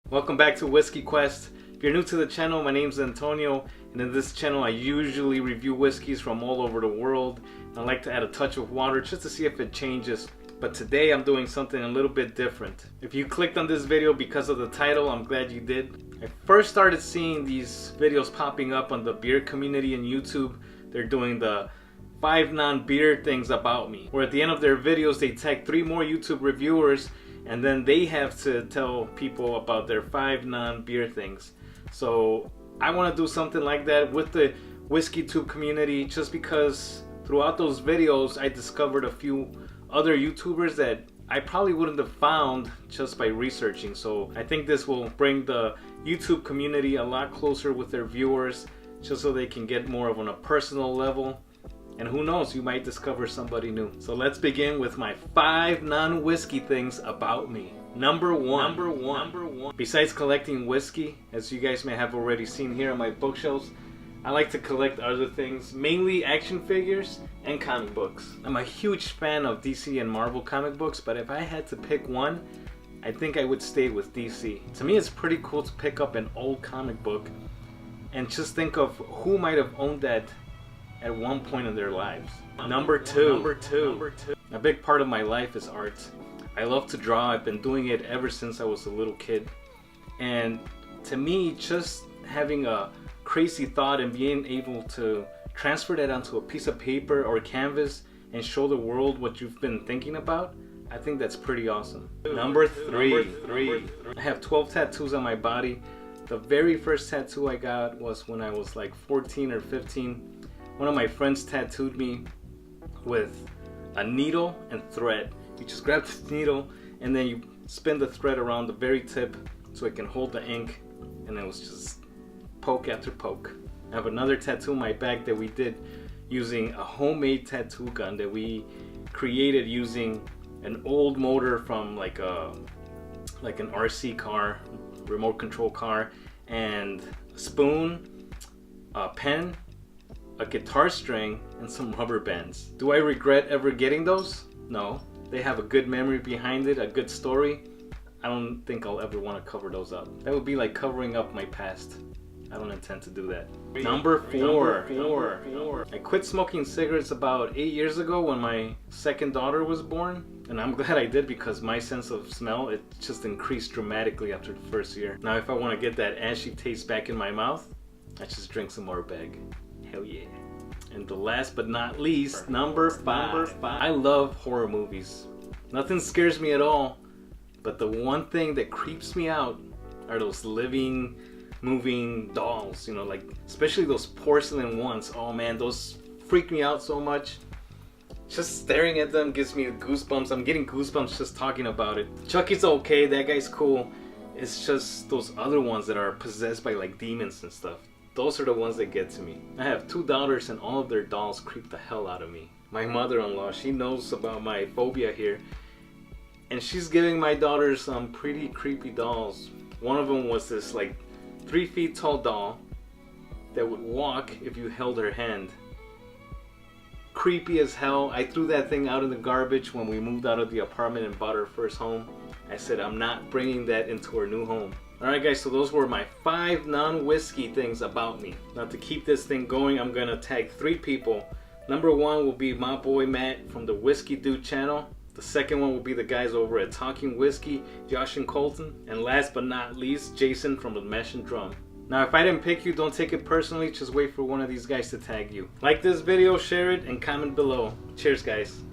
Welcome back to Whiskey Quest. If you're new to the channel, my name's Antonio, and in this channel I usually review whiskeys from all over the world. I like to add a touch of water just to see if it changes, but today I'm doing something a little bit different. If you clicked on this video because of the title, I'm glad you did. I first started seeing these videos popping up on the beer community in YouTube. They're doing the 5 non-beer things about me, where at the end of their videos they tag 3 more YouTube reviewers, and then they have to tell people about their 5 non-beer things. So I want to do something like that with the WhiskeyTube community, just because throughout those videos I discovered a few other YouTubers that I probably wouldn't have found just by researching. So I think this will bring the YouTube community a lot closer with their viewers, just so they can get more of on a personal level. And who knows, you might discover somebody new. So let's begin with my 5 non-whiskey things about me. Number one. Besides collecting whiskey, as you guys may have already seen here on my bookshelves, I like to collect other things, mainly action figures and comic books. I'm a huge fan of DC and Marvel comic books, but if I had to pick one, I think I would stay with DC. To me, it's pretty cool to pick up an old comic book and just think of who might have owned that at one point in their lives. Number two. A big part of my life is art. I love to draw. I've been doing it ever since I was a little kid. And to me, just having a crazy thought and being able to transfer that onto a piece of paper or canvas and show the world what you've been thinking about, I think that's pretty awesome. Number three. I have 12 tattoos on my body. The very first tattoo I got was when I was like 14 or 15. One of my friends tattooed me with a needle and thread. You just grab the needle and then you spin the thread around the very tip so it can hold the ink, and it was just poke after poke. I have another tattoo in my back that we did using a homemade tattoo gun that we created using an old motor from like an RC car, remote control car, and a spoon, a pen, a guitar string, and some rubber bands. Do I regret ever getting those? No. They have a good memory behind it, a good story. I don't think I'll ever want to cover those up. That would be like covering up my past. I don't intend to do that. Number four. I quit smoking cigarettes about 8 years ago when my second daughter was born. And I'm glad I did, because my sense of smell, it just increased dramatically after the first year. Now if I want to get that ashy taste back in my mouth, I just drink some more bag. Hell yeah. And the last but not least, number five. I love horror movies. Nothing scares me at all, but the one thing that creeps me out are those living, moving dolls, you know, like especially those porcelain ones. Oh man, those freak me out so much. Just staring at them gives me goosebumps. I'm getting goosebumps just talking about it. Chucky's okay, that guy's cool. It's just those other ones that are possessed by like demons and stuff. Those are the ones that get to me. I have 2 daughters and all of their dolls creep the hell out of me. My mother-in-law, she knows about my phobia here, and she's giving my daughters some pretty creepy dolls. One of them was this like 3 feet tall doll that would walk if you held her hand. Creepy as hell. I threw that thing out in the garbage when we moved out of the apartment and bought our first home. I said I'm not bringing that into our new home. Alright guys, so those were my 5 non-whiskey things about me. Now to keep this thing going, I'm gonna tag 3 people. Number 1 will be my boy Matt from the Whiskey Dude channel. The second one will be the guys over at Talking Whiskey, Josh and Colton. And last but not least, Jason from the Mesh and Drum. Now if I didn't pick you, don't take it personally, just wait for one of these guys to tag you. Like this video, share it, and comment below. Cheers guys.